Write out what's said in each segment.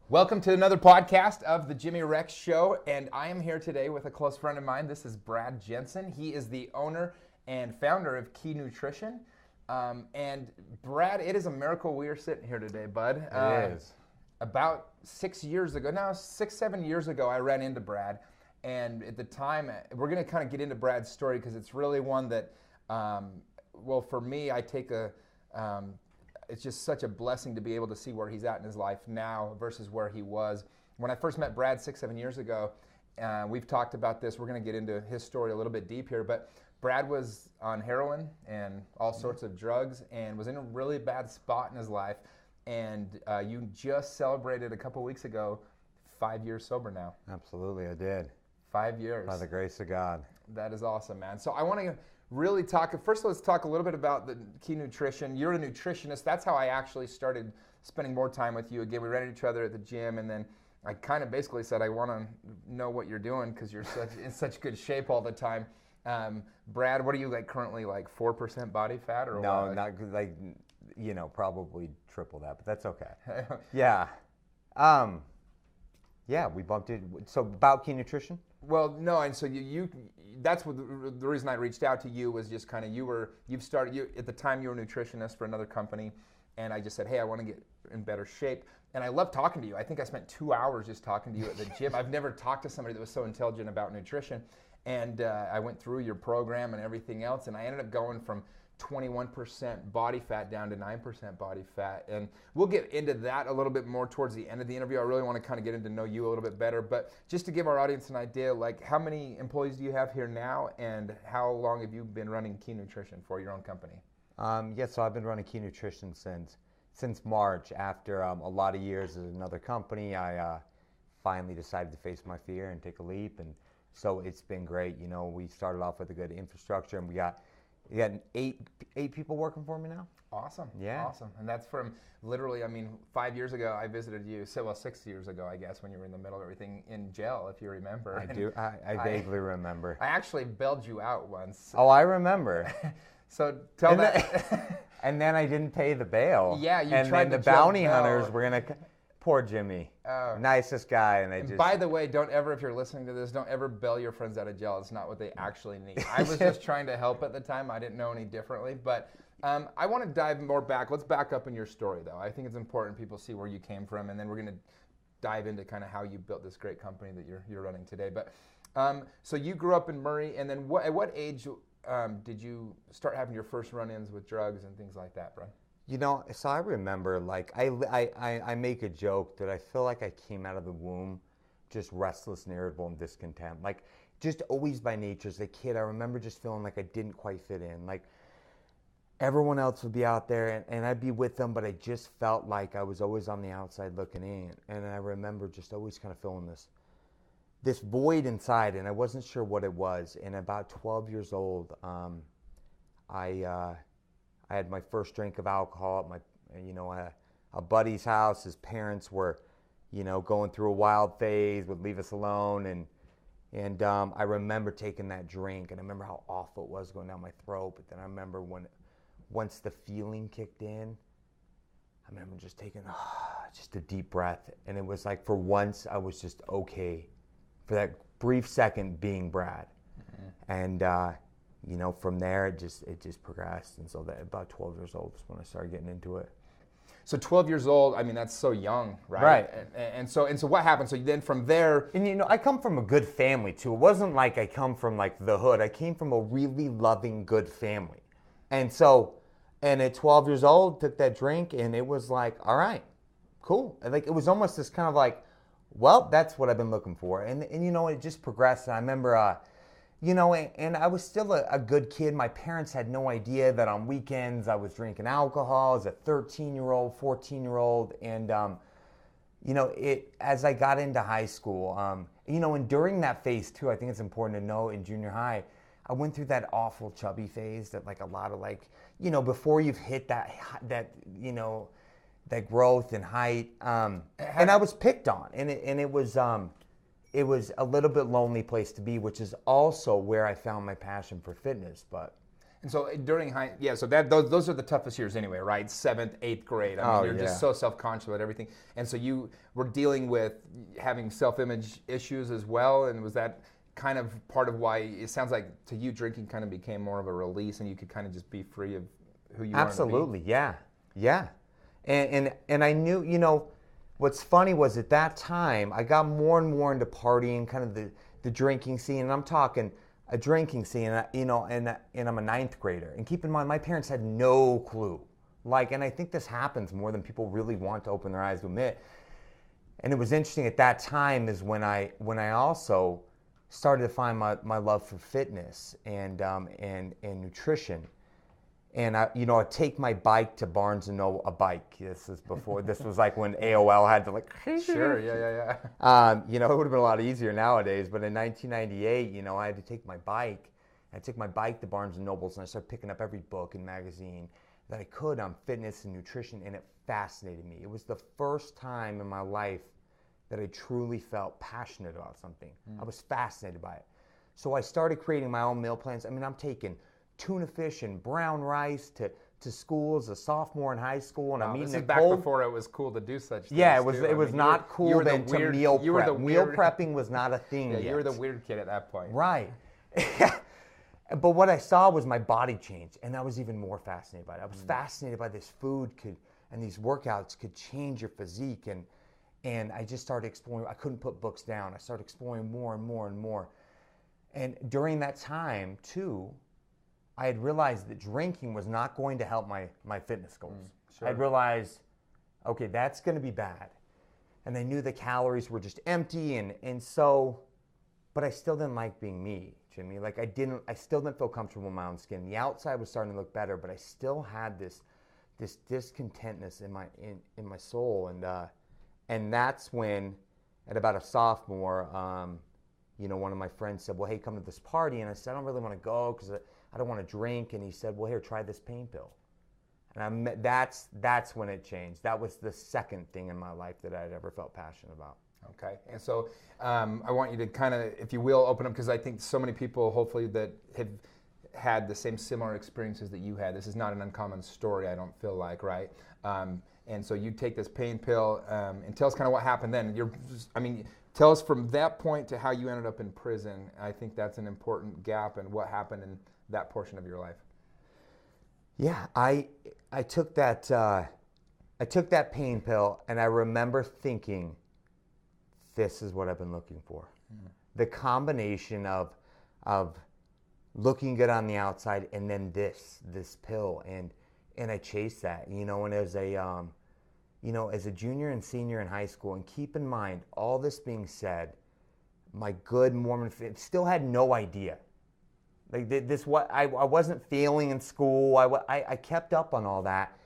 Welcome to another podcast of the Jimmy Rex Show, and I am here today with a close friend of mine. This is Brad Jensen. He is the owner and founder of Key Nutrition. And Brad, it is a miracle we are sitting here today, bud. It is. About 6 years ago, 7 years ago, I ran into Brad. And at the time, we're going to kind of get into Brad's story because it's really one that, for me, I take it's just such a blessing to be able to see where he's at in his life now versus where he was. When I first met Brad 6-7 years ago, we've talked about this. We're going to get into his story a little bit deep here, but Brad was on heroin and all sorts of drugs and was in a really bad spot in his life. And you just celebrated a couple weeks ago 5 years sober now. Absolutely, I did. 5 years. By the grace of God. That is awesome, man. So I want to really let's talk a little bit about the Key Nutrition. You're a nutritionist. That's how I actually started spending more time with you. Again, we ran into each other at the gym, and then I kind of basically said, I want to know what you're doing because you're in such good shape all the time. Brad, what are you currently 4% body fat or no, what? Not probably triple that, but that's okay. Yeah. Yeah, we bumped it. So about Key Nutrition? Well, no, and so that's what the reason I reached out to you was just kind of at the time you were a nutritionist for another company, and I just said, hey, I want to get in better shape, and I love talking to you. I think I spent 2 hours just talking to you at the gym. I've never talked to somebody that was so intelligent about nutrition, and I went through your program and everything else, and I ended up going from 21% body fat down to 9% body fat. And we'll get into that a little bit more towards the end of the interview. I really want to kind of get into know you a little bit better. But just to give our audience an idea, how many employees do you have here now, and how long have you been running Key Nutrition for your own company? So I've been running Key Nutrition since March. After a lot of years at another company, I finally decided to face my fear and take a leap. And so it's been great. We started off with a good infrastructure, and we got eight people working for me now. Awesome. Yeah. Awesome. And that's from literally, 5 years ago, I visited you. 6 years ago, I guess, when you were in the middle of everything in jail, if you remember. I do. I vaguely remember. I actually bailed you out once. Oh, I remember. So tell that. And then I didn't pay the bail. Yeah, you and tried then to the bounty jump hunters bail. were going to... Poor Jimmy. Oh. Nicest guy. And by the way, don't ever, if you're listening to this, don't ever bail your friends out of jail. It's not what they actually need. I was just trying to help at the time. I didn't know any differently. But I want to dive more back. Let's back up in your story, though. I think it's important people see where you came from, and then we're going to dive into kind of how you built this great company that you're running today. But so you grew up in Murray, and then at what age did you start having your first run-ins with drugs and things like that, bro? So I remember, I make a joke that I feel like I came out of the womb just restless and irritable and discontent. Just always by nature as a kid, I remember just feeling like I didn't quite fit in. Everyone else would be out there and I'd be with them, but I just felt like I was always on the outside looking in. And I remember just always kind of feeling this void inside, and I wasn't sure what it was. And about 12 years old, I had my first drink of alcohol at a buddy's house. His parents were, going through a wild phase, would leave us alone. And I remember taking that drink, and I remember how awful it was going down my throat. But then I remember once the feeling kicked in, I remember just taking just a deep breath. And it was like for once I was just okay for that brief second being Brad. Mm-hmm. And, from there, it just progressed. And so that about 12 years old was when I started getting into it. So 12 years old, that's so young, right? Right. And so what happened? So then from there... And I come from a good family too. It wasn't like I come from the hood. I came from a really loving, good family. And so, at 12 years old, took that drink, and it was like, all right, cool. It was almost this kind of well, that's what I've been looking for. And it just progressed. And I remember... and I was still a good kid. My parents had no idea that on weekends I was drinking alcohol as a 13-year-old, 14-year-old. And, as I got into high school, and during that phase too, I think it's important to know in junior high, I went through that awful chubby phase that a lot of before you've hit that growth and height. And I was picked on, and it was a little bit lonely place to be, which is also where I found my passion for fitness. But And so during so those are the toughest years anyway, right? 7th, 8th grade. I mean, you're just so self-conscious about everything. And so you were dealing with having self-image issues as well, and was that kind of part of why it sounds like to you drinking kind of became more of a release and you could kind of just be free of who you wanted to be? Absolutely, yeah. And I knew, you know, what's funny was at that time, I got more and more into partying, kind of the drinking scene, and I'm talking a drinking scene, you know, and I'm a 9th grader. And keep in mind, my parents had no clue. Like, and I think this happens more than people really want to open their eyes to admit. And it was interesting at that time is when I also started to find my love for fitness and nutrition. And I'd take my bike to Barnes & Noble, a bike. This was like when AOL had to like. Sure, yeah. It would have been a lot easier nowadays. But in 1998, I had to take my bike. I took my bike to Barnes & Nobles and I started picking up every book and magazine that I could on fitness and nutrition, and it fascinated me. It was the first time in my life that I truly felt passionate about something. I was fascinated by it. So I started creating my own meal plans. I mean, I'm taking tuna fish and brown rice to school as a sophomore in high school, and I'm eating this is it back cold. before it was cool to do such things. Yeah, it was not cool then to meal prep. Meal prepping was not a thing yet. You were the weird kid at that point. Right. But what I saw was my body change, and I was even more fascinated by it. I was fascinated by this food and these workouts could change your physique, and I just started exploring. I couldn't put books down. I started exploring more and more and more. And during that time, too, I had realized that drinking was not going to help my fitness goals. Sure. I realized, okay, that's going to be bad. And I knew the calories were just empty, and so, but I still didn't like being me, Jimmy. Like I still didn't feel comfortable in my own skin. The outside was starting to look better, but I still had this discontentness in my soul, and that's when, at about a sophomore, one of my friends said, well, hey, come to this party. And I said, I don't really want to go because I don't want to drink. And he said, well, here, try this pain pill. And that's when it changed. That was the second thing in my life that I'd ever felt passionate about. Okay. And so I want you to kind of, if you will, open up, because I think so many people, hopefully, that have had the same similar experiences that you had. This is not an uncommon story, I don't feel like, right? And so you take this pain pill, and tell us kind of what happened then. Tell us from that point to how you ended up in prison. I think that's an important gap, and what happened in that portion of your life. Yeah, I took that pain pill, and I remember thinking, this is what I've been looking for. The combination of looking good on the outside and then this pill, and I chased that, and as a junior and senior in high school, and keep in mind, all this being said, my good Mormon faith still had no idea. Like I wasn't failing in school. I kept up on all that,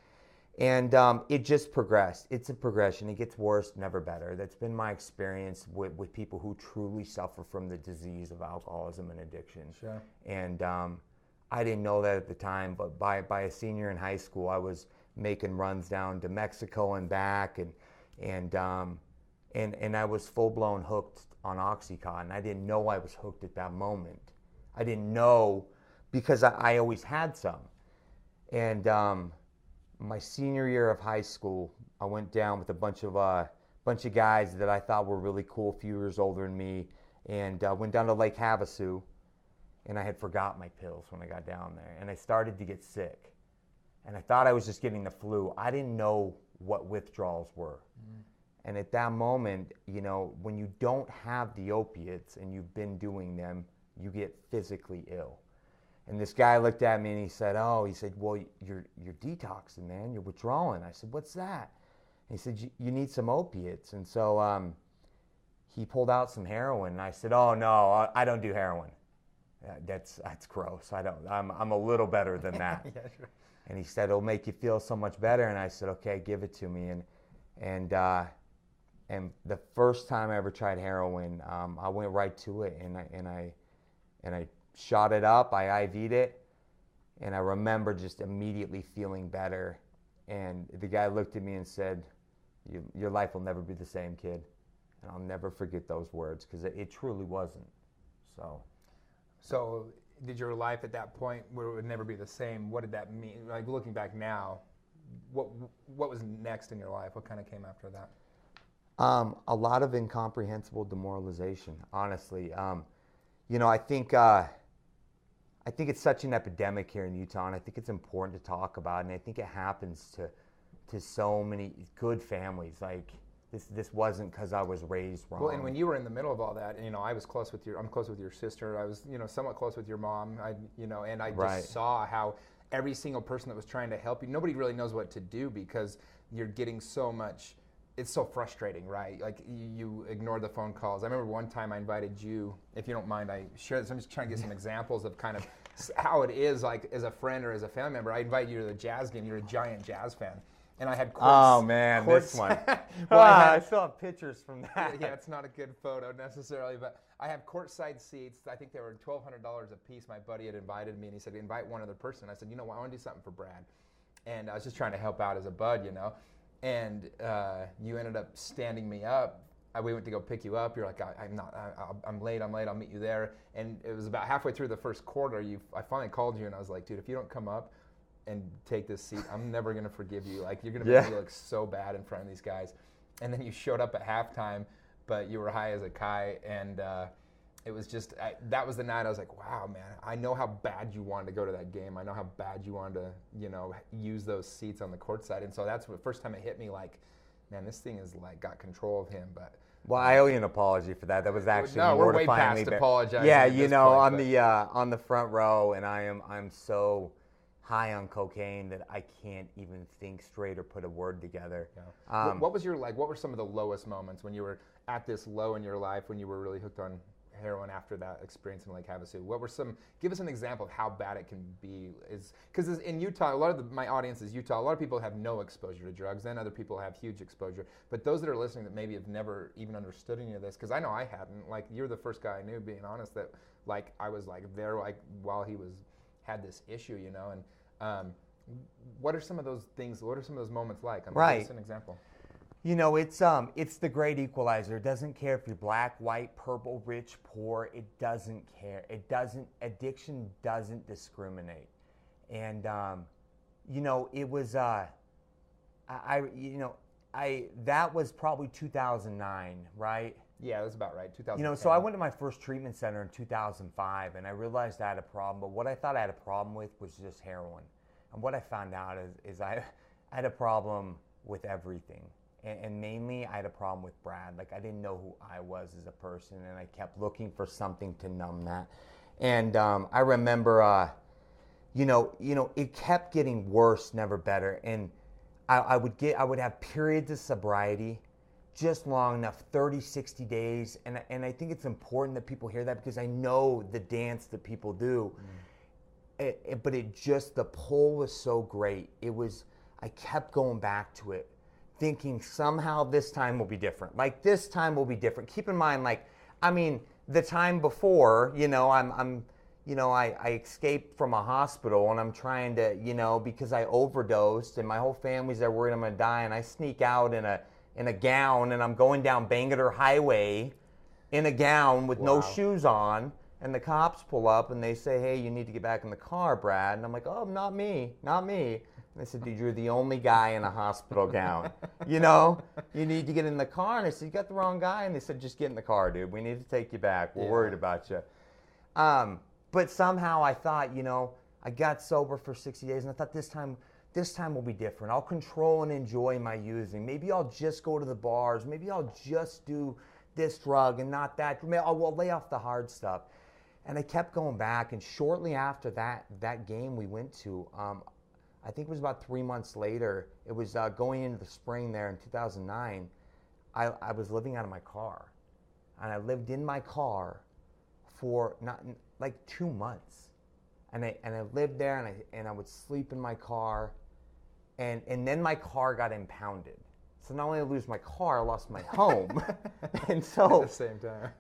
and it just progressed. It's a progression. It gets worse, never better. That's been my experience with people who truly suffer from the disease of alcoholism and addiction. Sure. And I didn't know that at the time, but by a senior in high school, I was making runs down to Mexico and back, and I was full blown hooked on Oxycontin. I didn't know I was hooked at that moment. I didn't know because I always had some. And my senior year of high school, I went down with a bunch of guys that I thought were really cool, a few years older than me, and went down to Lake Havasu, and I had forgot my pills when I got down there, and I started to get sick. And I thought I was just getting the flu. I didn't know what withdrawals were. And at that moment, when you don't have the opiates and you've been doing them, you get physically ill. And this guy looked at me and he said, well, you're detoxing, man. You're withdrawing. I said, what's that? And he said, you need some opiates. And so he pulled out some heroin. And I said, oh, no, I don't do heroin. That's gross. I'm a little better than that. Yeah, sure. And he said, it'll make you feel so much better. And I said, okay, give it to me. And the first time I ever tried heroin, I went right to it, and I shot it up. I IV'd it, and I remember just immediately feeling better. And the guy looked at me and said, your life will never be the same, kid. And I'll never forget those words, because it truly wasn't. So did your life at that point where it would never be the same? What did that mean? Like looking back now, what was next in your life? What kind of came after that? A lot of incomprehensible demoralization, honestly. I think it's such an epidemic here in Utah, and I think it's important to talk about, and I think it happens to so many good families. Like this wasn't because I was raised wrong. Well, and when you were in the middle of all that, and I'm close with your sister. I was, somewhat close with your mom. And I just saw how every single person that was trying to help you, nobody really knows what to do because you're getting so much. It's so frustrating, right? Like you ignore the phone calls. I remember one time I invited you, if you don't mind, I share this. I'm just trying to get some examples of kind of how it is, like as a friend or as a family member. I invited you to the Jazz game. You're a giant Jazz fan. And I had this one. I still have pictures from that. Yeah, it's not a good photo necessarily, but I have courtside seats. I think they were $1,200 a piece. My buddy had invited me, and he said, invite one other person. I said, what, I want to do something for Brad. And I was just trying to help out as a bud, And you ended up standing me up. We went to go pick you up. You're like, I'm late. I'll meet you there. And it was about halfway through the first quarter. I finally called you, and I was like, dude, if you don't come up and take this seat, I'm never going to forgive you. Like, you're going to make me look so bad in front of these guys. And then you showed up at halftime, but you were high as a kite. And it was just, that was the night I was like, wow, man, I know how bad you wanted to go to that game. I know how bad you wanted to, use those seats on the court side. And so that's the first time it hit me like, man, this thing is like got control of him. But well, I owe you an apology for that. That was actually we're way past apologizing. Yeah, on the front row, and I'm so high on cocaine that I can't even think straight or put a word together. Yeah. What were some of the lowest moments when you were at this low in your life, when you were really hooked on heroin after that experience in Lake Havasu? Give us an example of how bad it can be. Because in Utah, a lot of my audience is Utah. A lot of people have no exposure to drugs, and other people have huge exposure. But those that are listening that maybe have never even understood any of this, because I know I hadn't. Like, you're the first guy I knew, being honest, that like I was like there like while he had this issue, And what are some of those things? What are some of those moments like? Give us an example. It's the great equalizer. It doesn't care if you're black, white, purple, rich, poor. It doesn't care. Addiction doesn't discriminate. And, it was, that was probably 2009, right? Yeah, that's about right, 2010. So I went to my first treatment center in 2005, and I realized I had a problem. But what I thought I had a problem with was just heroin. And what I found out is I had a problem with everything. And mainly, I had a problem with Brad. Like, I didn't know who I was as a person, and I kept looking for something to numb that. And I remember, it kept getting worse, never better. And I would have periods of sobriety, just long enough, 30, 60 days. And I think it's important that people hear that, because I know the dance that people do. But the pull was so great. I kept going back to it, thinking somehow this time will be different. Like, this time will be different. Keep in mind, the time before, I escaped from a hospital, and I'm trying to, because I overdosed, and my whole family's there worried I'm gonna die, and I sneak out in a gown, and I'm going down Bangalore Highway in a gown with no shoes on, and the cops pull up, and they say, hey, you need to get back in the car, Brad. And I'm like, oh, not me. And they said, dude, you're the only guy in a hospital gown. You need to get in the car. And I said, you got the wrong guy. And they said, just get in the car, dude. We need to take you back. We're worried about you. But somehow I thought, I got sober for 60 days, and I thought this time will be different. I'll control and enjoy my using. Maybe I'll just go to the bars. Maybe I'll just do this drug and not that. I'll lay off the hard stuff. And I kept going back. And shortly after that game we went to, I think it was about 3 months later, it was going into the spring there in 2009, I was living out of my car. And I lived in my car for like 2 months. And I lived there, and I would sleep in my car. And then my car got impounded. So not only did I lose my car, I lost my home. And so, at the same time.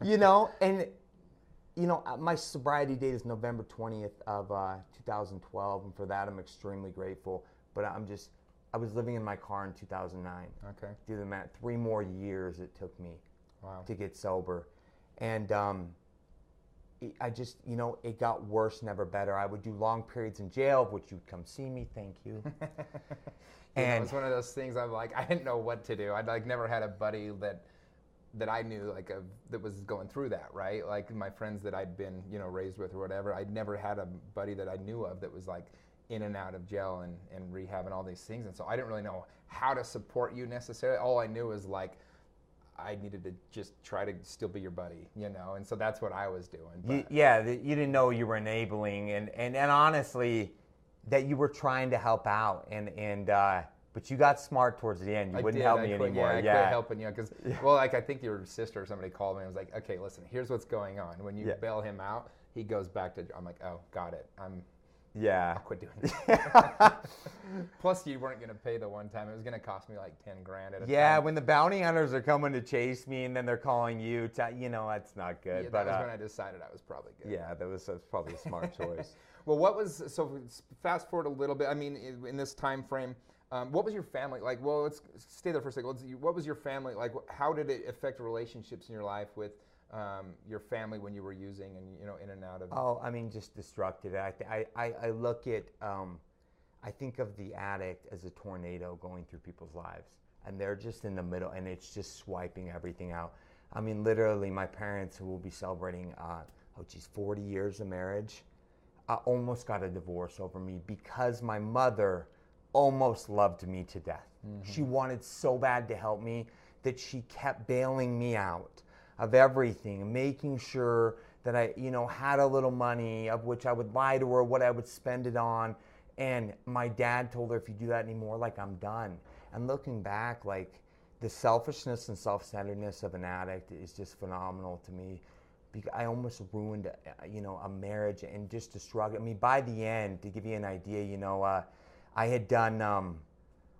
My sobriety date is November 20th of 2012, and for that I'm extremely grateful. But I was living in my car in 2009. Okay. Do the math. 3 more years it took me to get sober. And I just, it got worse, never better. I would do long periods in jail, which you'd come see me, thank you. And it was one of those things I'm like, I didn't know what to do. I'd like never had a buddy that I knew that was going through that, right? Like my friends that I'd been, raised with or whatever, I'd never had a buddy that I knew of that was like in and out of jail and rehab and all these things. And so I didn't really know how to support you necessarily. All I knew was like, I needed to just try to still be your buddy, and so that's what I was doing. You didn't know you were enabling, and honestly, that you were trying to help out, but you got smart towards the end. You wouldn't help me anymore. I quit helping you because, I think your sister or somebody called me and was like, okay, listen, here's what's going on. When you bail him out, he goes back to. I'm like, oh, got it. I'll quit doing it. Plus, you weren't going to pay the one time. It was going to cost me like $10,000 at a time. When the bounty hunters are coming to chase me and then they're calling you, that's not good. Yeah, that was when I decided I was probably good. Yeah, that's probably a smart choice. Well, so fast forward a little bit. I mean, in this time frame, what was your family like? Well, let's stay there for a second. What was your family like? How did it affect relationships in your life with your family when you were using and in and out of? Oh, I mean, just destructive. I look at I think of the addict as a tornado going through people's lives, and they're just in the middle, and it's just swiping everything out. I mean, literally, my parents, who will be celebrating 40 years of marriage, almost got a divorce over me because my mother almost loved me to death. Mm-hmm. She wanted so bad to help me that she kept bailing me out of everything, making sure that I, had a little money of which I would lie to her what I would spend it on. And my dad told her, if you do that anymore, like, I'm done. And looking back, like, the selfishness and self-centeredness of an addict is just phenomenal to me. Because I almost ruined, a marriage and just a struggle. I mean, by the end, to give you an idea, I had done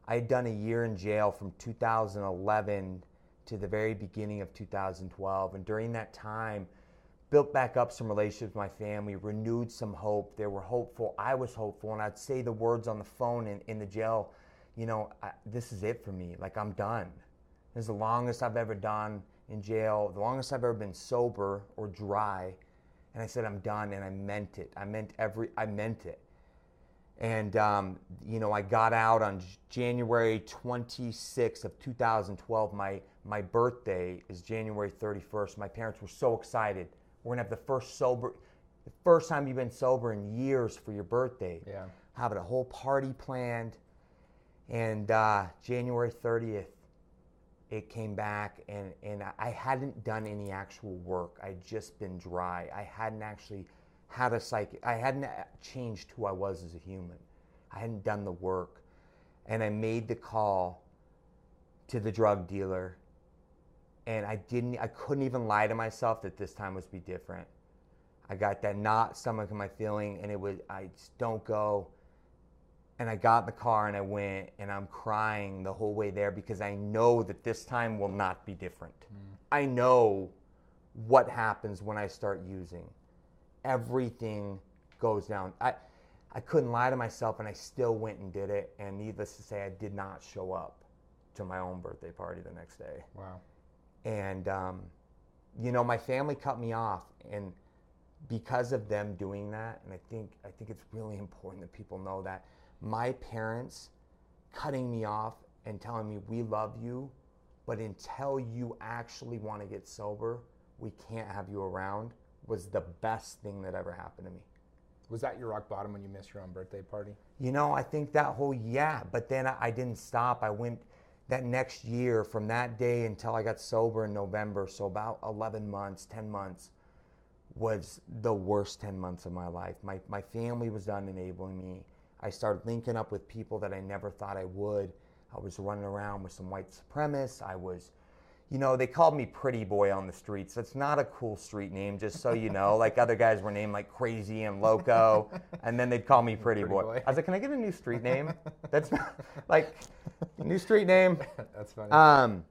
a year in jail from 2011 to the very beginning of 2012, and during that time, built back up some relationships with my family, renewed some hope. They were hopeful. I was hopeful, and I'd say the words on the phone in the jail, this is it for me. Like, I'm done. This is the longest I've ever done in jail, the longest I've ever been sober or dry. And I said, I'm done, and I meant it. I meant it. And, I got out on January 26th of 2012. My birthday is January 31st. My parents were so excited. We're gonna have the first time you've been sober in years for your birthday. Yeah. Having a whole party planned. And January 30th, it came back, and I hadn't done any actual work. I'd just been dry. I hadn't actually had I hadn't changed who I was as a human. I hadn't done the work. And I made the call to the drug dealer, and I couldn't even lie to myself that this time was be different. I got that stomach in my feeling, and I just don't go. And I got in the car and I went, and I'm crying the whole way there because I know that this time will not be different. I know what happens when I start using. Everything goes down. I couldn't lie to myself, and I still went and did it. And needless to say, I did not show up to my own birthday party the next day. Wow. And, my family cut me off, and because of them doing that, and I think it's really important that people know that, my parents cutting me off and telling me, we love you, but until you actually want to get sober, we can't have you around, was the best thing that ever happened to me. Was that your rock bottom when you missed your own birthday party? I think but then I didn't stop. I went that next year, from that day until I got sober in November, so about 11 months, 10 months, was the worst 10 months of my life. My family was done enabling me. I started linking up with people that I never thought I would. I was running around with some white supremacists. I was, they called me Pretty Boy on the streets. That's not a cool street name, just so you know. Like, other guys were named like Crazy and Loco, and then they'd call me Pretty Boy. I was like, can I get a new street name? That's like, new street name. That's funny.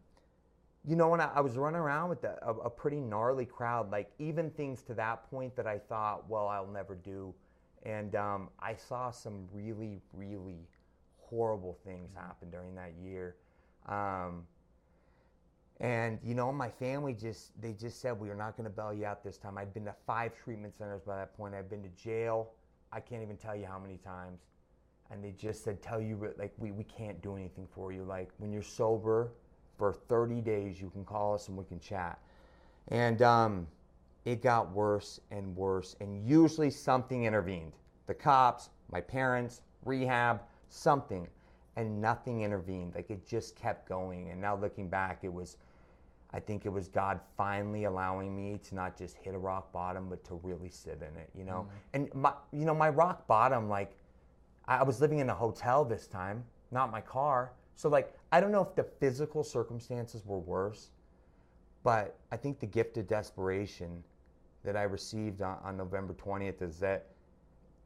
When I was running around with a pretty gnarly crowd, like even things to that point that I thought, well, I'll never do. And I saw some really, really horrible things happen during that year. And my family they just said, we are not going to bail you out this time. I'd been to 5 treatment centers by that point. I'd been to jail. I can't even tell you how many times. And they just said, we can't do anything for you. Like, when you're sober for 30 days, you can call us and we can chat. And it got worse and worse. And usually something intervened. The cops, my parents, rehab, something. And nothing intervened. Like, it just kept going. And now looking back, I think it was God finally allowing me to not just hit a rock bottom, but to really sit in it, And my rock bottom, like, I was living in a hotel this time, not my car. So, like, I don't know if the physical circumstances were worse, but I think the gift of desperation that I received on November 20th is that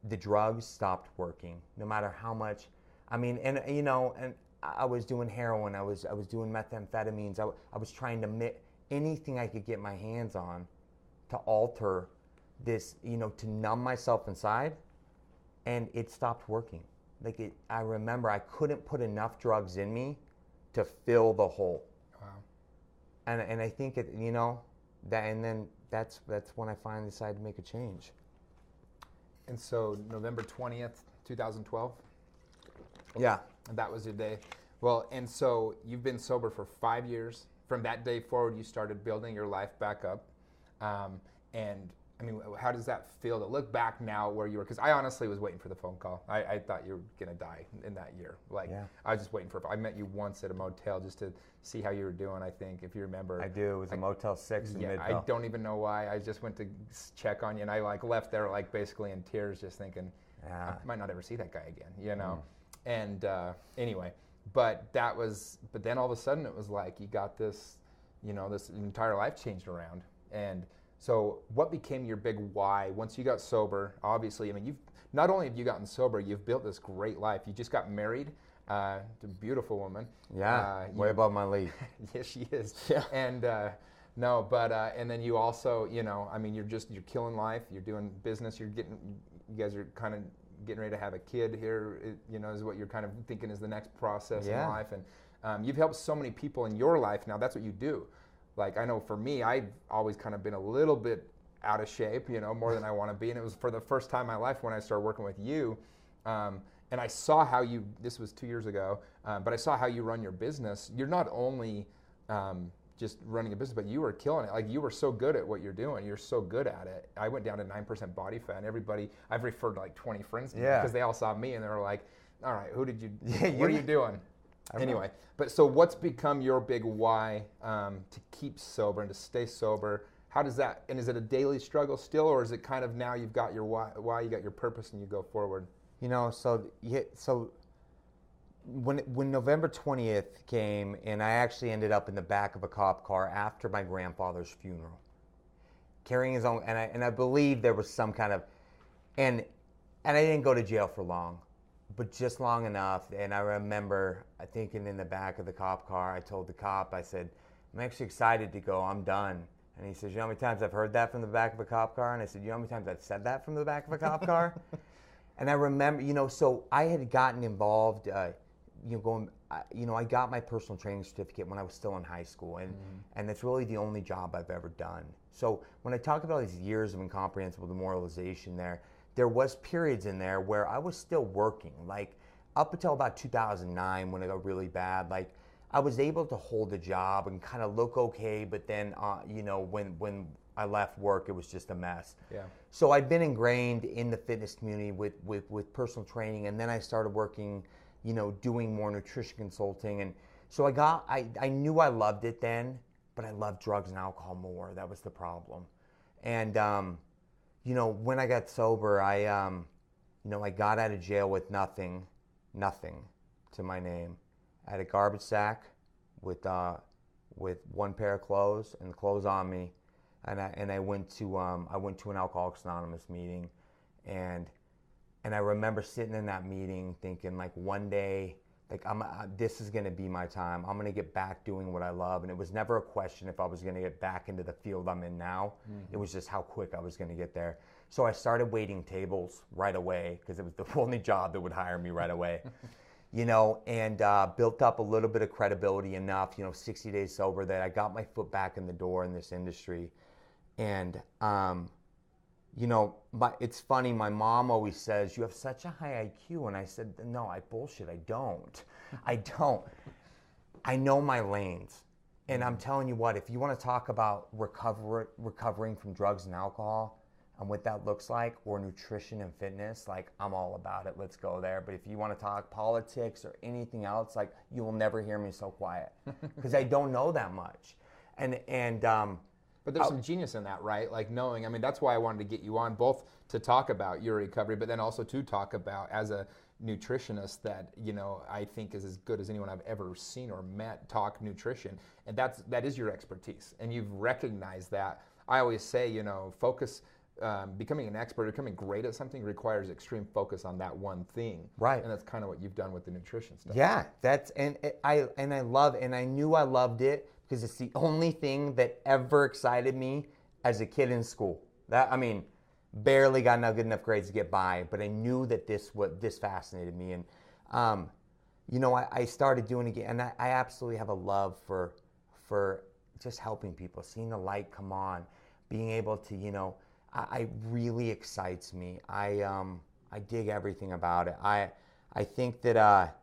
the drugs stopped working, no matter how much. I mean, and I was doing heroin, I was doing methamphetamines, I was trying to anything I could get my hands on to alter this, to numb myself inside, and it stopped working. Like, I remember I couldn't put enough drugs in me to fill the hole. Wow. And I think that, and then that's when I finally decided to make a change. And so November 20th, 2012? Yeah. And that was your day. Well, and so you've been sober for 5 years. From that day forward, you started building your life back up. And I mean, how does that feel to look back now where you were? Because I honestly was waiting for the phone call. I thought you were going to die in that year. Like, yeah. I was just waiting I met you once at a motel just to see how you were doing, I think, if you remember. I do. It was a Motel 6 in Midvale. I don't even know why. I just went to check on you, and I left there basically in tears, just thinking, I might not ever see that guy again, And anyway, but then all of a sudden it was like you got this, this entire life changed around. And so what became your big why once you got sober? Obviously, I mean, you've not only have you gotten sober, you've built this great life. You just got married to a beautiful woman. Yeah, way above my league. Yes, she is. Yeah. And and then you also, I mean, you're killing life. You're doing business. You guys are kind of getting ready to have a kid here. Is what you're kind of thinking is the next process in life. And you've helped so many people in your life. Now that's what you do. Like, I know for me, I've always kind of been a little bit out of shape, more than I want to be. And it was for the first time in my life when I started working with you. And I saw how this was 2 years ago, but I saw how you run your business. You're not only just running a business, but you were killing it. Like, you were so good at what you're doing. You're so good at it. I went down to 9% body fat, and I've referred like 20 friends to me because they all saw me and they were like, all right, what are you doing? Anyway, but so what's become your big why to keep sober and to stay sober? How does that, and is it a daily struggle still, or is it kind of now you've got your why, you got your purpose and you go forward? So when November 20th came, and I actually ended up in the back of a cop car after my grandfather's funeral, carrying his own, and I believe there was some kind of, and I didn't go to jail for long, but just long enough. And I remember thinking in the back of the cop car, I told the cop, I said, I'm actually excited to go, I'm done. And he says, you know how many times I've heard that from the back of a cop car? And I said, you know how many times I've said that from the back of a cop car? And I remember, so I had gotten involved, I got my personal training certificate when I was still in high school, and it's really the only job I've ever done. So when I talk about these years of incomprehensible demoralization there was periods in there where I was still working, like up until about 2009 when it got really bad. Like, I was able to hold a job and kind of look okay, but then, when I left work, it was just a mess. Yeah. So I'd been ingrained in the fitness community with personal training, and then I started working, doing more nutrition consulting. And so I knew I loved it then, but I loved drugs and alcohol more. That was the problem. And, when I got sober, I got out of jail with nothing to my name. I had a garbage sack with one pair of clothes and clothes on me, and I went to an Alcoholics Anonymous meeting, and I remember sitting in that meeting thinking, like, one day, like, this is going to be my time. I'm going to get back doing what I love. And it was never a question if I was going to get back into the field I'm in now. Mm-hmm. It was just how quick I was going to get there. So I started waiting tables right away because it was the only job that would hire me right away. you know, and built up a little bit of credibility enough, you know, 60 days sober, that I got my foot back in the door in this industry. And, you know, it's funny, my mom always says, you have such a high IQ. And I said, no, I bullshit, I don't. I don't. I know my lanes. And I'm telling you what, if you want to talk about recovering from drugs and alcohol and what that looks like, or nutrition and fitness, like, I'm all about it. Let's go there. But if you want to talk politics or anything else, like, you will never hear me so quiet because I don't know that much. But there's some genius in that, right? Like knowing, I mean, that's why I wanted to get you on, both to talk about your recovery, but then also to talk about, as a nutritionist that, you know, I think is as good as anyone I've ever seen or met talk nutrition. And that is your expertise. And you've recognized that. I always say, you know, focus, becoming an expert, becoming great at something requires extreme focus on that one thing. Right. And that's kind of what you've done with the nutrition stuff. Yeah, I knew I loved it, because it's the only thing that ever excited me as a kid in school. Barely got good enough grades to get by, but I knew that this fascinated me. And, you know, I started doing it again, and I absolutely have a love for just helping people, seeing the light come on, being able to, you know, I really excites me. I dig everything about it. I think that,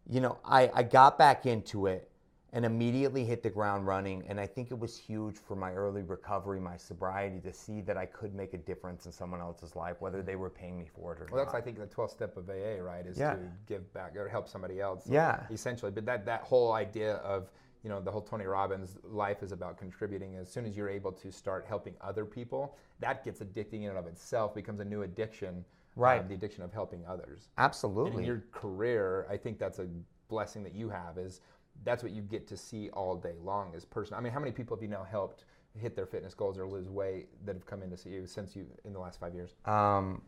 you know, I got back into it and immediately hit the ground running. And I think it was huge for my early recovery, my sobriety, to see that I could make a difference in someone else's life, whether they were paying me for it or not. Well, that's, I think, the 12th step of AA, right, is to give back or help somebody else. Yeah. Essentially. But that whole idea of, you know, the whole Tony Robbins life is about contributing. As soon as you're able to start helping other people, that gets addicting in and of itself, becomes a new addiction. Right. The addiction of helping others. Absolutely. And in your career, I think that's a blessing that you have, is that's what you get to see all day long as person. I mean, how many people have you now helped hit their fitness goals or lose weight that have come in to see you since you, in the last 5 years? In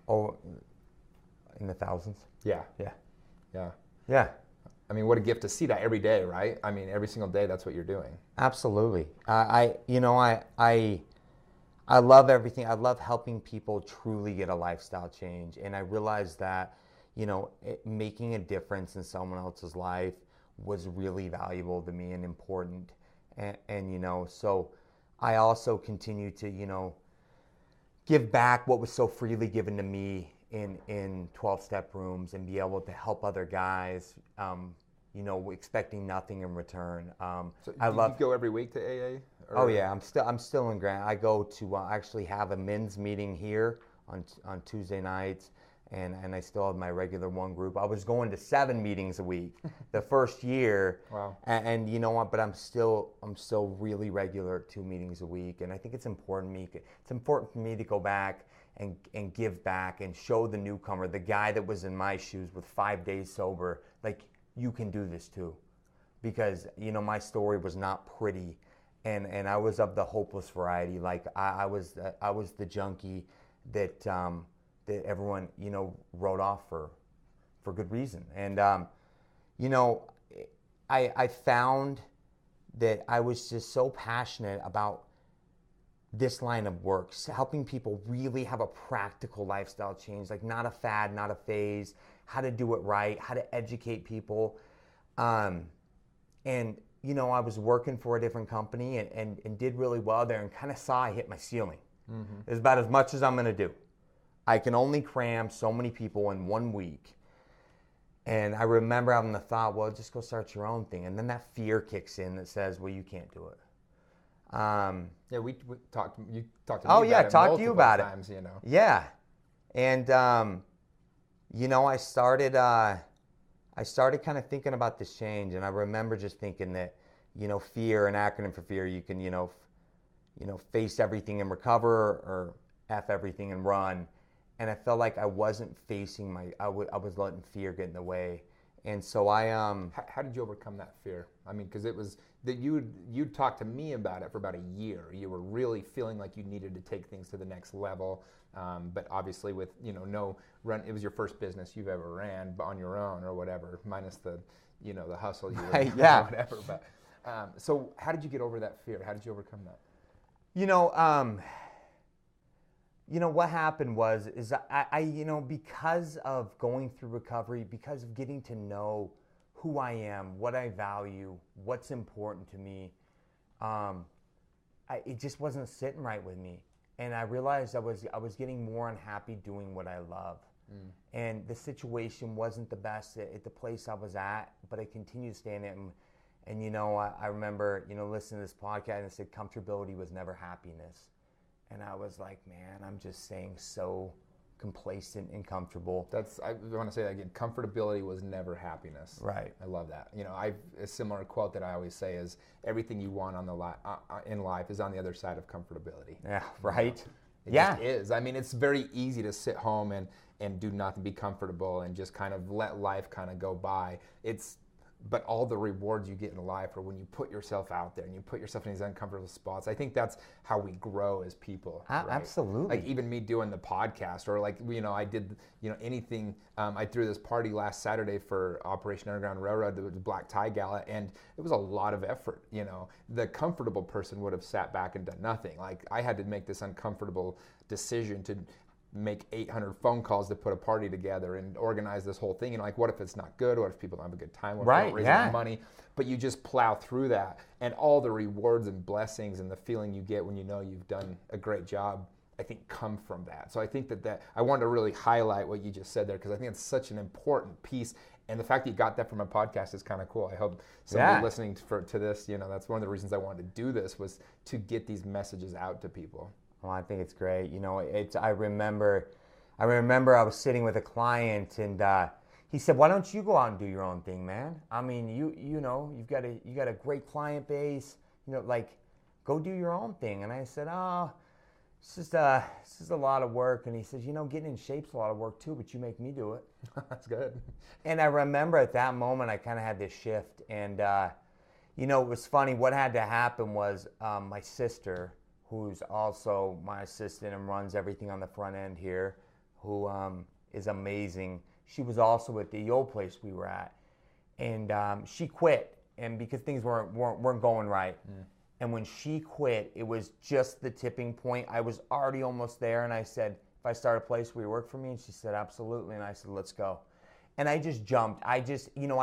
the thousands. Yeah. Yeah. Yeah. Yeah. I mean, what a gift to see that every day, right? I mean, every single day, that's what you're doing. Absolutely. I love everything. I love helping people truly get a lifestyle change. And I realized that, you know, making a difference in someone else's life was really valuable to me and important. And you know, so I also continue to, you know, give back what was so freely given to me in 12-step rooms, and be able to help other guys, you know, expecting nothing in return. So you go every week to AA? Or? Oh yeah, I'm still in Grant. I go to actually have a men's meeting here on Tuesday nights, and I still have my regular one group. I was going to 7 meetings a week the first year. Wow. And you know what? But I'm still really regular at 2 meetings a week, and I think it's important for me to go back and give back and show the newcomer, the guy that was in my shoes with 5 days sober, like, you can do this too, because you know my story was not pretty. And I was of the hopeless variety. Like I was the junkie that that everyone, you know, wrote off for good reason. And you know, I found that I was just so passionate about this line of work, helping people really have a practical lifestyle change, like not a fad, not a phase, how to do it right, how to educate people. And you know, I was working for a different company and did really well there, and kind of saw I hit my ceiling. Mm-hmm. It's about as much as I'm going to do. I can only cram so many people in 1 week. And I remember having the thought, well, just go start your own thing. And then that fear kicks in that says, well, you can't do it. Yeah, we talked. You talked to me. Oh yeah, talked to you about times, it. You know. Yeah, and you know, I started kind of thinking about this change, and I remember just thinking that, you know, fear, an acronym for fear, you can, you know, face everything and recover, or F everything and run. And I felt like I wasn't facing I was letting fear get in the way. And so How did you overcome that fear? I mean, because it was that you talked to me about it for about a year. You were really feeling like you needed to take things to the next level, but obviously with, you know, no run. It was your first business you've ever ran, but on your own or whatever, minus the, you know, the hustle you were, yeah, or whatever. But so how did you get over that fear? How did you overcome that? You know, what happened is I because of going through recovery, because of getting to know who I am, what I value, what's important to me, it just wasn't sitting right with me. And I realized I was getting more unhappy doing what I love. And the situation wasn't the best at the place I was at, but I continued to stay in it. And I remember, listening to this podcast, and it said comfortability was never happiness. And I was like, man, I'm just staying so complacent and comfortable. I want to say that again. Comfortability was never happiness. Right. I love that. A similar quote that I always say is, everything you want in life is on the other side of comfortability. Yeah. Right. It just is. I mean, it's very easy to sit home and do nothing, be comfortable, and just kind of let life kind of go by. But all the rewards you get in life are when you put yourself out there and you put yourself in these uncomfortable spots. I think that's how we grow as people. Right? Absolutely. Like even me doing the podcast, or like, I did, anything. I threw this party last Saturday for Operation Underground Railroad, the Black Tie Gala, and it was a lot of effort. The comfortable person would have sat back and done nothing. Like I had to make this uncomfortable decision to make 800 phone calls to put a party together and organize this whole thing. Like, what if it's not good? What if people don't have a good time? What if they don't raise enough money? But you just plow through that, and all the rewards and blessings and the feeling you get when you've done a great job, I think come from that. So I think that I wanted to really highlight what you just said there, because I think it's such an important piece. And the fact that you got that from a podcast is kind of cool. I hope somebody listening to this, that's one of the reasons I wanted to do this, was to get these messages out to people. Well, I think it's great. I remember I was sitting with a client, and he said, "Why don't you go out and do your own thing, man? I mean, you've got a great client base. Go do your own thing." And I said, "Oh, it's just a lot of work." And he says, "Getting in shape's a lot of work too, but you make me do it." That's good. And I remember at that moment, I kind of had this shift, and it was funny. What had to happen was my sister, who's also my assistant and runs everything on the front end here, who is amazing. She was also at the old place we were at, and she quit, and because things weren't going right. And when she quit, it was just the tipping point. I was already almost there, and I said, "If I start a place, will you work for me?" And she said, "Absolutely." And I said, "Let's go." And I just jumped. I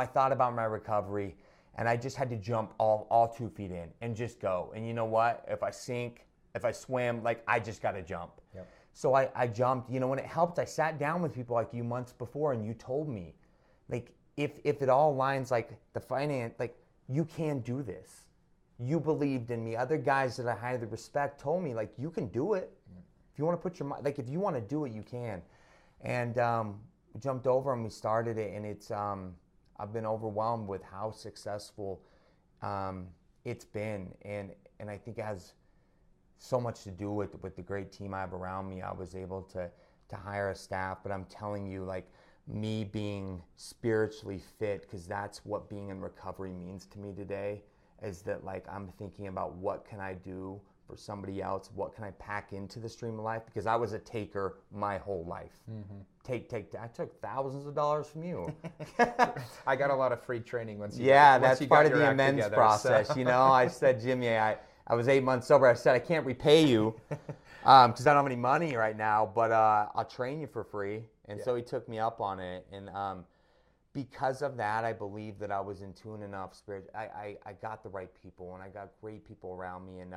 thought about my recovery, and I just had to jump all 2 feet in and just go. And you know what? If I sink, if I swim, I just got to jump. Yep. So I jumped. When it helped, I sat down with people like you months before, and you told me, if it all aligns, the finance, you can do this. You believed in me. Other guys that I highly respect told me, you can do it. If you want to put your mind, if you want to do it, you can. And we jumped over and we started it, and it's I've been overwhelmed with how successful it's been, and I think it has so much to do with the great team I have around me. I was able to hire a staff, but I'm telling you, me being spiritually fit, because that's what being in recovery means to me today, is that I'm thinking about what can I do for somebody else, what can I pack into the stream of life, because I was a taker my whole life. Take. I took thousands of dollars from you. I got a lot of free training once you that's you part got of the amends together, process. So. I said, "Jimmy, I was 8 months sober. I said, I can't repay you because I don't have any money right now, but I'll train you for free." And so he took me up on it. And because of that, I believe that I was in tune enough spirit. I got the right people, and I got great people around me. And,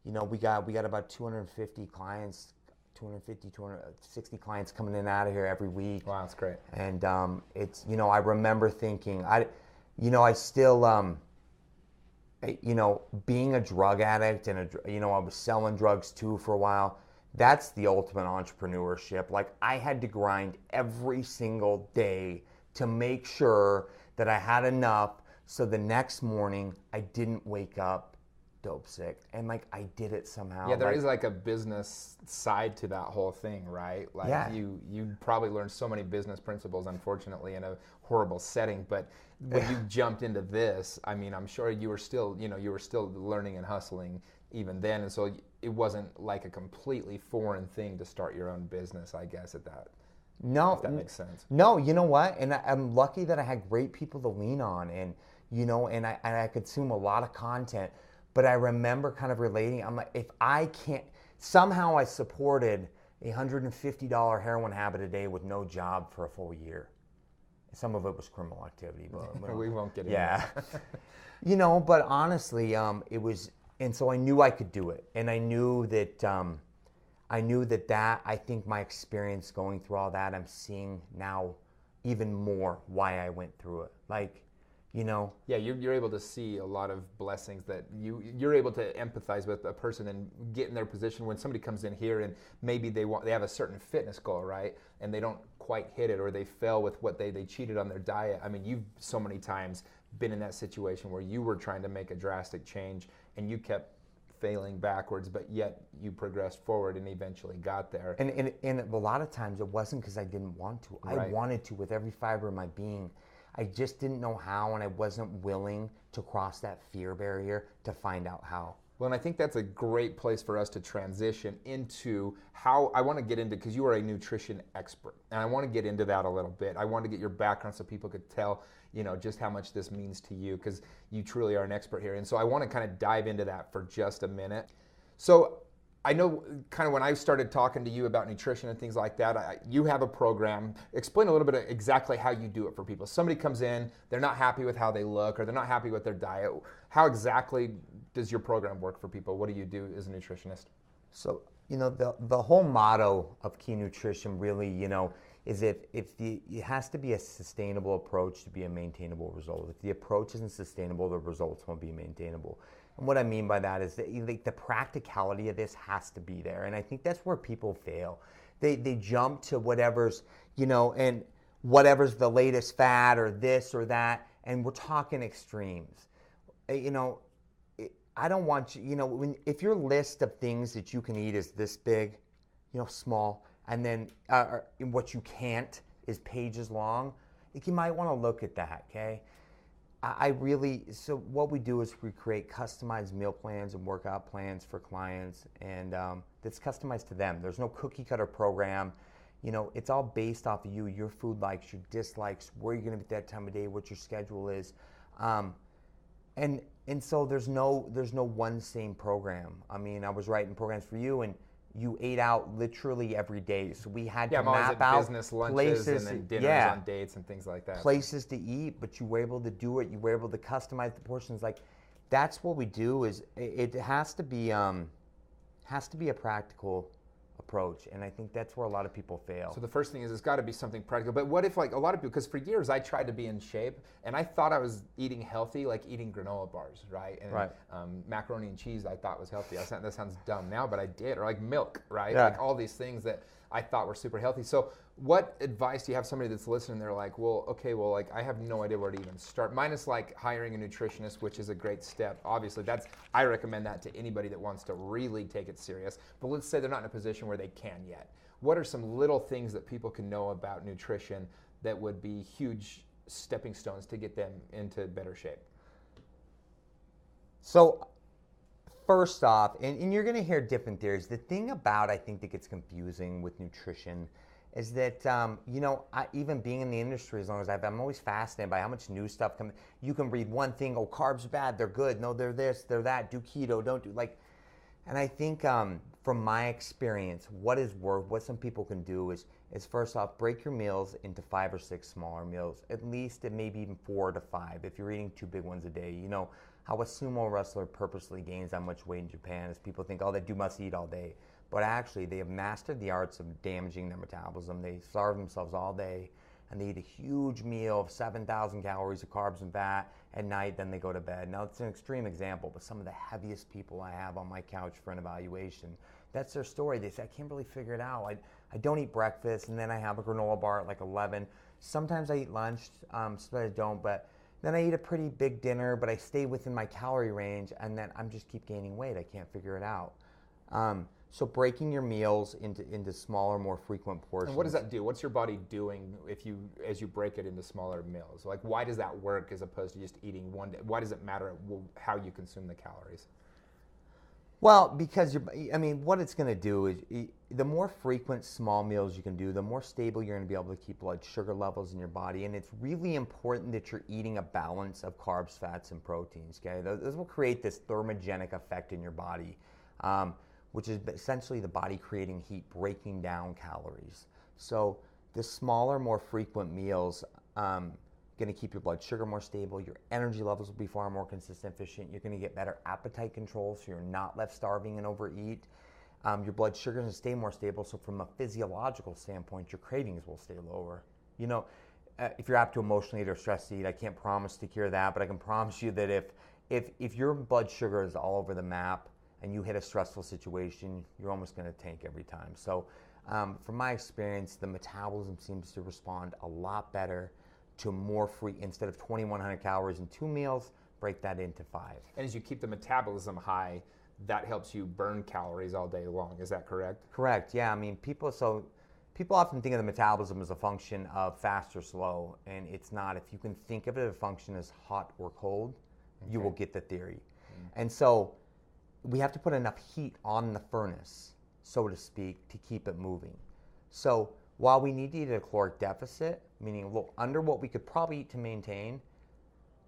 we got about 250 clients, 260 clients coming in and out of here every week. Wow, that's great. And it's, I remember thinking, I still... being a drug addict, and I was selling drugs too for a while. That's the ultimate entrepreneurship. I had to grind every single day to make sure that I had enough, so the next morning I didn't wake up dope sick. And I did it somehow. Yeah, there is a business side to that whole thing, right? You probably learned so many business principles, unfortunately, in a horrible setting. But when you jumped into this, I mean, I'm sure you were still, learning and hustling even then. And so it wasn't a completely foreign thing to start your own business, I guess, at that. No, if that makes sense. No, you know what? And I'm lucky that I had great people to lean on, and and I consume a lot of content. But I remember kind of relating. I'm like, if I can't, somehow I supported $150 heroin habit a day with no job for a full year. Some of it was criminal activity, but we won't get into that. You know, but honestly, it was, and so I knew I could do it, and I knew that I think my experience going through all that, I'm seeing now even more why I went through it. Like, you know. Yeah, you're able to see a lot of blessings that you're able to empathize with a person and get in their position when somebody comes in here and maybe they have a certain fitness goal, right? And they don't quite hit it, or they fail with what they cheated on their diet. I mean, you've so many times been in that situation where you were trying to make a drastic change and you kept failing backwards, but yet you progressed forward and eventually got there. And a lot of times it wasn't because I didn't want to. Right. I wanted to with every fiber of my being. I just didn't know how, and I wasn't willing to cross that fear barrier to find out how. Well, and I think that's a great place for us to transition into how I want to get into, because you are a nutrition expert, and I want to get into that a little bit. I want to get your background so people could tell, you know, just how much this means to you, because you truly are an expert here. And so I want to kind of dive into that for just a minute. So I know kind of when I started talking to you about nutrition and things like that, you have a program. Explain a little bit of exactly how you do it for people. Somebody comes in, they're not happy with how they look, or they're not happy with their diet. How exactly does your program work for people? What do you do as a nutritionist? So, you know, the whole motto of Key Nutrition really, you know, is it has to be a sustainable approach to be a maintainable result. If the approach isn't sustainable, the results won't be maintainable. And what I mean by that is that the practicality of this has to be there. And I think that's where people fail. They jump to whatever's, you know, and whatever's the latest fad or this or that. And we're talking extremes. You know, I don't want you, you know, if your list of things that you can eat is this big, you know, small, and then what you can't is pages long, you might want to look at that, okay? So what we do is we create customized meal plans and workout plans for clients, and that's customized to them. There's no cookie cutter program. You know, it's all based off of you, your food likes, your dislikes, where you're going to be at that time of day, what your schedule is. And so there's no one same program. I mean, I was writing programs for you, and you ate out literally every day. So we had to map out business lunches places, and then dinners on dates and things like that. Places to eat, but you were able to do it. You were able to customize the portions. Like, that's what we do. Is it has to be a practical approach, and I think that's where a lot of people fail. So the first thing is it's got to be something practical. But what if, like, a lot of people, because for years I tried to be in shape and I thought I was eating healthy, like eating granola bars, right? And right. Macaroni and cheese I thought was healthy. That sounds dumb now, but I did. Or like milk, right? Yeah. Like all these things that I thought were super healthy. So what advice do you have somebody that's listening? They're like, well, okay, well, like I have no idea where to even start. Minus like hiring a nutritionist, which is a great step. Obviously, I recommend that to anybody that wants to really take it serious. But let's say they're not in a position where they can yet. What are some little things that people can know about nutrition that would be huge stepping stones to get them into better shape? So first off, and you're going to hear different theories. The thing about, I think, that gets confusing with nutrition is that, you know, even being in the industry as long as I'm always fascinated by how much new stuff comes. You can read one thing, oh, carbs are bad, they're good. No, they're this, they're that. Do keto, don't do, like. And I think from my experience, what some people can do is first off, break your meals into 5 or 6 smaller meals, at least, and maybe even 4 to 5 if you're eating 2 big ones a day. You know how a sumo wrestler purposely gains that much weight in Japan is people think, oh, they must eat all day. But actually, they have mastered the arts of damaging their metabolism. They starve themselves all day, and they eat a huge meal of 7,000 calories of carbs and fat at night, then they go to bed. Now, it's an extreme example, but some of the heaviest people I have on my couch for an evaluation, that's their story. They say, I can't really figure it out. I don't eat breakfast, and then I have a granola bar at like 11. Sometimes I eat lunch, sometimes I don't, but then I eat a pretty big dinner, but I stay within my calorie range, and then I'm just keep gaining weight. I can't figure it out. So breaking your meals into smaller, more frequent portions. And what does that do? What's your body doing as you break it into smaller meals? Like, why does that work as opposed to just eating one day? Why does it matter how you consume the calories? Well, because what it's going to do is the more frequent small meals you can do, the more stable you're going to be able to keep blood sugar levels in your body. And it's really important that you're eating a balance of carbs, fats, and proteins. Okay, those will create this thermogenic effect in your body. which is essentially the body creating heat, breaking down calories. So the smaller, more frequent meals going to keep your blood sugar more stable. Your energy levels will be far more consistent, efficient. You're going to get better appetite control, so you're not left starving and overeat. Your blood sugar is going to stay more stable, so from a physiological standpoint, your cravings will stay lower. You know, if you're apt to emotionally eat or stress eat, I can't promise to cure that, but I can promise you that if your blood sugar is all over the map and you hit a stressful situation, you're almost going to tank every time. So from my experience, the metabolism seems to respond a lot better to more free, instead of 2,100 calories in 2 meals, break that into 5. And as you keep the metabolism high, that helps you burn calories all day long. Is that correct? Correct. Yeah. I mean, people often think of the metabolism as a function of fast or slow, and it's not. If you can think of it as a function as hot or cold, you will get the theory. And so we have to put enough heat on the furnace, so to speak, to keep it moving. So while we need to eat at a caloric deficit, meaning a little under what we could probably eat to maintain,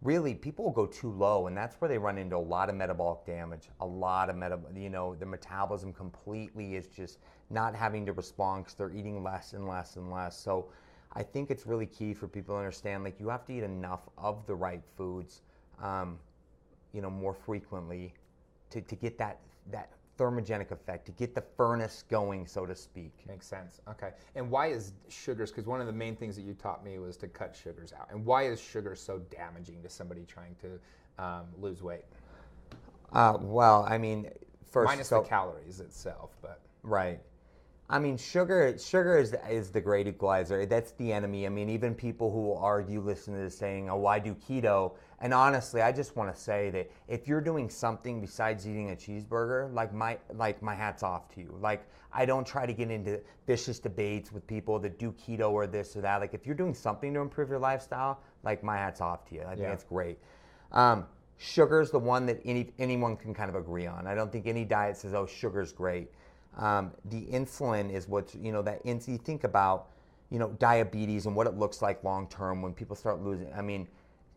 really people will go too low, and that's where they run into a lot of metabolic damage. A lot of the metabolism completely is just not having to respond because they're eating less and less and less. So I think it's really key for people to understand, like, you have to eat enough of the right foods, more frequently to get that thermogenic effect, to get the furnace going, so to speak. Makes sense. Okay. And why is sugars, because one of the main things that you taught me was to cut sugars out. And why is sugar so damaging to somebody trying to lose weight? Well, I mean, first... Minus the calories itself, but... Right. I mean, sugar is the great equalizer. That's the enemy. I mean, even people who argue, listen to this saying, oh, why do keto? And honestly, I just want to say that if you're doing something besides eating a cheeseburger, like my hat's off to you. Like, I don't try to get into vicious debates with people that do keto or this or that. Like, if you're doing something to improve your lifestyle, like, my hat's off to you. I think it's great. Sugar's the one that anyone can kind of agree on. I don't think any diet says, oh, sugar's great. The insulin is what's, you think about, diabetes and what it looks like long term when people start losing. I mean,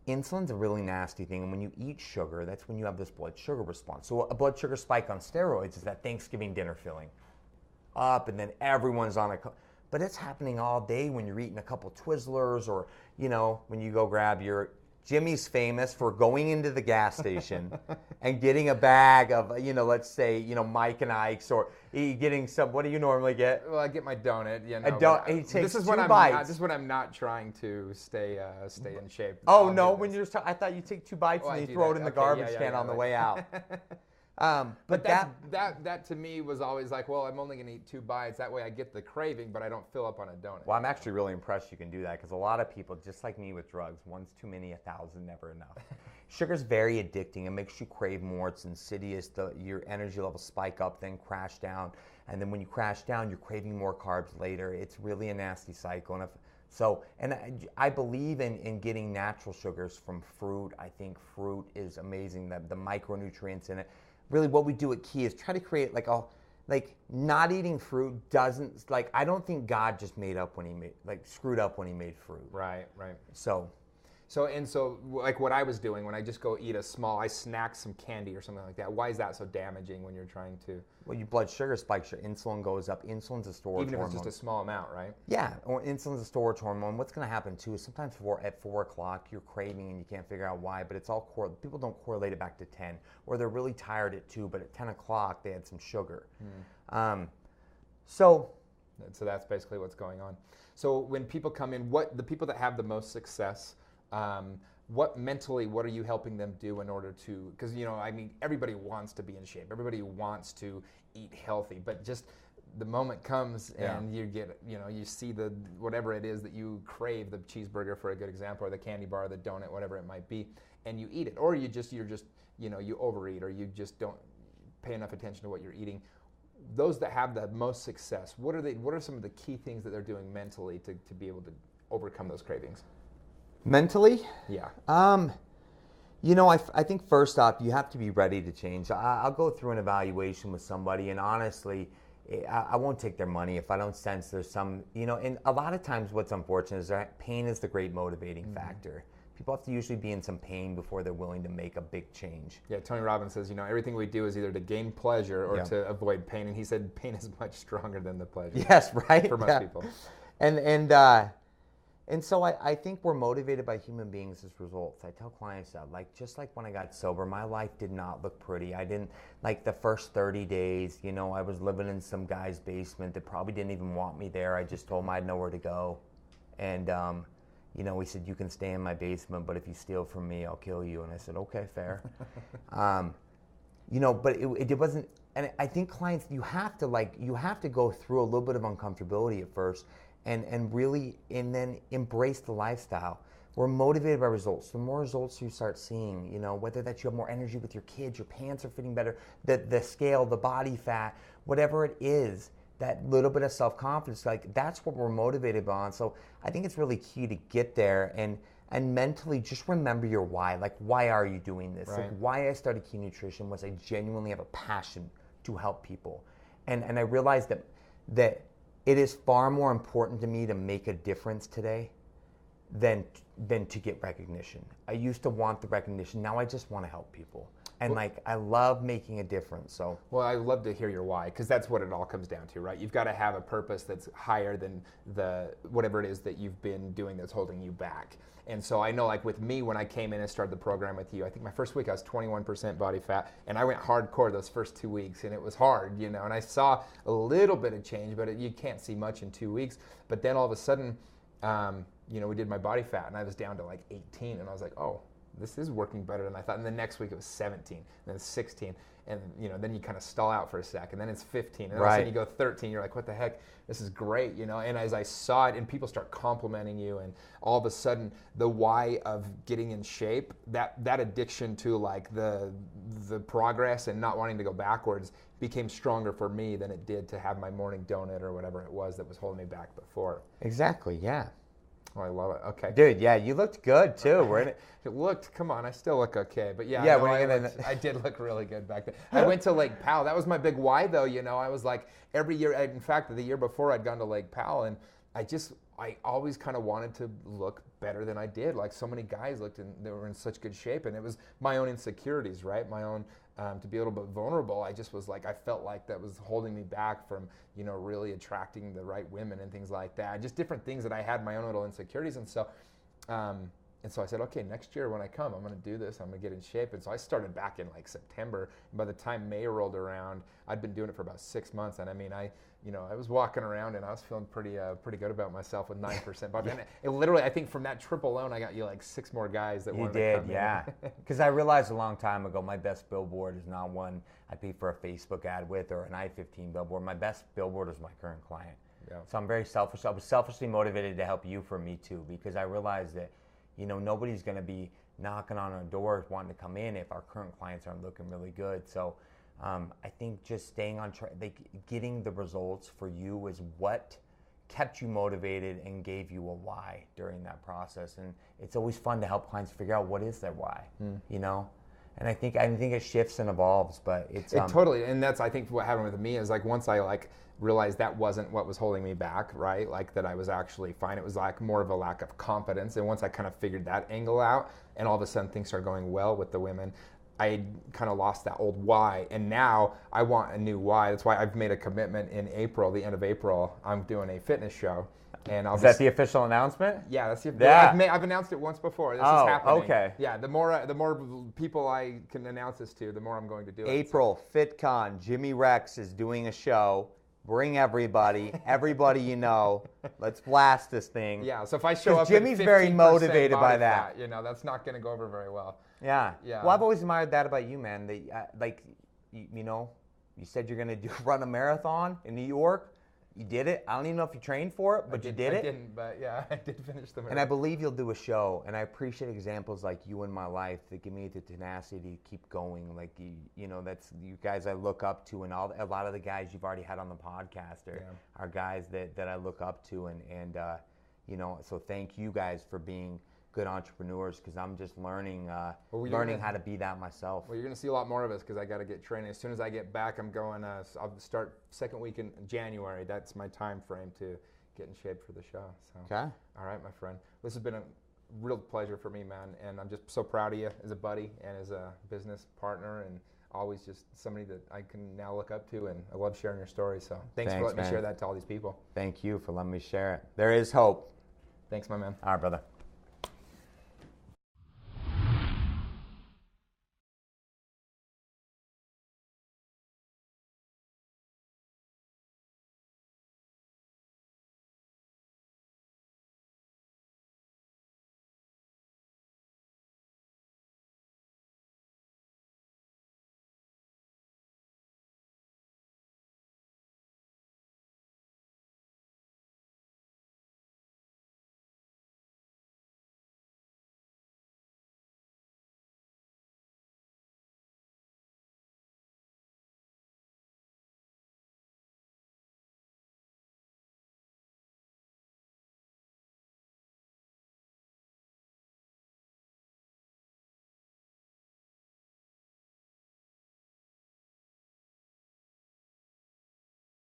insulin's a really nasty thing, and when you eat sugar, that's when you have this blood sugar response. So a blood sugar spike on steroids is that Thanksgiving dinner filling up, and then everyone's on but it's happening all day when you're eating a couple Twizzlers, or, when you go grab your... Jimmy's famous for going into the gas station and getting a bag of, let's say, Mike and Ike's, or getting some. What do you normally get? Well, I get my donut. He takes this is 2 when bites. This is when I'm not trying to stay in shape. Oh no! When you're, I thought you take 2 bites and you throw it in the garbage can on the way out. But that to me was always like, well, I'm only going to eat 2 bites. That way I get the craving, but I don't fill up on a donut. Well, I'm actually really impressed you can do that, because a lot of people, just like me with drugs, one's too many, 1,000 never enough. Sugar's very addicting. It makes you crave more. It's insidious. Your energy levels spike up, then crash down. And then when you crash down, you're craving more carbs later. It's really a nasty cycle. And I believe in getting natural sugars from fruit. I think fruit is amazing, the micronutrients in it. Really, what we do at Key is try to create not eating fruit doesn't, I don't think God just screwed up when he made fruit. Right. So like what I was doing when I just go eat I snack some candy or something like that. Why is that so damaging when you're trying to? Well, your blood sugar spikes, your insulin goes up. Insulin's a storage hormone. Even if it's just a small amount, right? Yeah, or insulin's a storage hormone. What's going to happen too is sometimes at 4 o'clock you're craving and you can't figure out why, but it's all people don't correlate it back to 10, or they're really tired at 2, but at 10 o'clock they had some sugar. So that's basically what's going on. So when people come in, the people that have the most success, what are you helping them do in order to, because everybody wants to be in shape, everybody wants to eat healthy, but just the moment comes and you get, you see the whatever it is that you crave, the cheeseburger for a good example, or the candy bar, the donut, whatever it might be, and you eat it, or you're just you overeat, or you just don't pay enough attention to what you're eating. Those that have the most success, what are some of the key things that they're doing mentally to be able to overcome those cravings? Mentally? Yeah. I think first off, you have to be ready to change. I'll go through an evaluation with somebody, and honestly, I won't take their money if I don't sense there's some, and a lot of times what's unfortunate is that pain is the great motivating factor. people have to usually be in some pain before they're willing to make a big change. Yeah, Tony Robbins says, everything we do is either to gain pleasure or to avoid pain. And he said pain is much stronger than the pleasure. Yes, right? For most people. And so I think we're motivated by human beings as results. I tell clients that, just like when I got sober, my life did not look pretty. I didn't, the first 30 days, I was living in some guy's basement that probably didn't even want me there. I just told him I had nowhere to go. And, he said, you can stay in my basement, but if you steal from me, I'll kill you. And I said, okay, fair. But it wasn't, and I think clients, you have to go through a little bit of uncomfortability at first and really, and then embrace the lifestyle. We're motivated by results. The more results you start seeing, whether that's you have more energy with your kids, your pants are fitting better, the scale, the body fat, whatever it is, that little bit of self-confidence, that's what we're motivated by. So I think it's really key to get there and mentally just remember your why. Why are you doing this? Right. Why I started Key Nutrition was I genuinely have a passion to help people. And I realized that it is far more important to me to make a difference today than to get recognition. I used to want the recognition. Now I just want to help people. And I love making a difference. So well, I love to hear your why, because that's what it all comes down to, right? You've got to have a purpose that's higher than whatever it is that you've been doing that's holding you back. And so I know, with me, when I came in and started the program with you, I think my first week I was 21% body fat, and I went hardcore those first 2 weeks, and it was hard, and I saw a little bit of change, but you can't see much in 2 weeks. But then all of a sudden, we did my body fat, and I was down to 18, and I was like, oh, this is working better than I thought. And the next week it was 17, and then 16, and then you kind of stall out for a sec, and then it's 15, and then all of a sudden you go 13. You're like, what the heck? This is great, And as I saw it, and people start complimenting you, and all of a sudden the why of getting in shape, that addiction to the progress and not wanting to go backwards became stronger for me than it did to have my morning donut or whatever it was that was holding me back before. Exactly, yeah. Oh, I love it. Okay. Dude, yeah, you looked good too. Come on, I still look okay. But yeah, I did look really good back then. I went to Lake Powell. That was my big why, though. I was every year, in fact, the year before I'd gone to Lake Powell, and I always kind of wanted to look better than I did. So many guys looked, and they were in such good shape, and it was my own insecurities, right? My own, to be a little bit vulnerable. I just was I felt like that was holding me back from, really attracting the right women and things like that. Just different things that I had, my own little insecurities. And so I said, okay, next year when I come, I'm going to do this. I'm going to get in shape. And so I started back in September. And by the time May rolled around, I'd been doing it for about 6 months. And I mean, I was walking around and I was feeling pretty good about myself with 9% body. And it literally, I think from that trip alone, I got you 6 more guys that wanted to come in. Yeah. Because I realized a long time ago, my best billboard is not one I paid for a Facebook ad with or an I-15 billboard. My best billboard is my current client. Yeah. So I'm very selfish. I was selfishly motivated to help you for me too, because I realized that, nobody's going to be knocking on our doors wanting to come in if our current clients aren't looking really good. So I think just staying on track, getting the results for you is what kept you motivated and gave you a why during that process. And it's always fun to help clients figure out what is their why, And I think it shifts and evolves, but it totally. And that's, I think, what happened with me is once I realized that wasn't what was holding me back, right? That I was actually fine. It was more of a lack of confidence. And once I kind of figured that angle out, and all of a sudden things started going well with the women, I kind of lost that old why, and now I want a new why. That's why I've made a commitment in April, the end of April. I'm doing a fitness show, and Is that the official announcement? Yeah, that's the. Yeah. I've announced it once before. This is happening. Okay. Yeah, the more people I can announce this to, the more I'm going to do it. April, FitCon, Jimmy Rex is doing a show. Bring everybody you know. Let's blast this thing. Yeah, so if I show up, Jimmy's very motivated by that. Fat, that's not going to go over very well. Yeah. Well, I've always admired that about you, man. You said you're going to run a marathon in New York. You did it. I don't even know if you trained for it, but you did it. I didn't, but yeah, I did finish the marathon. And I believe you'll do a show. And I appreciate examples like you in my life that give me the tenacity to keep going. That's you guys I look up to, and a lot of the guys you've already had on the podcast are guys that I look up to, and so thank you guys for being good entrepreneurs, because I'm just learning how to be that myself. Well, you're going to see a lot more of us, because I got to get training. As soon as I get back, I'm going. I'll start second week in January. That's my time frame to get in shape for the show. So. Okay. All right, my friend. This has been real pleasure for me, man. And I'm just so proud of you as a buddy and as a business partner, and always just somebody that I can now look up to. And I love sharing your story. So thanks for letting me share that to all these people. Thank you for letting me share it. There is hope. Thanks, my man. All right, brother.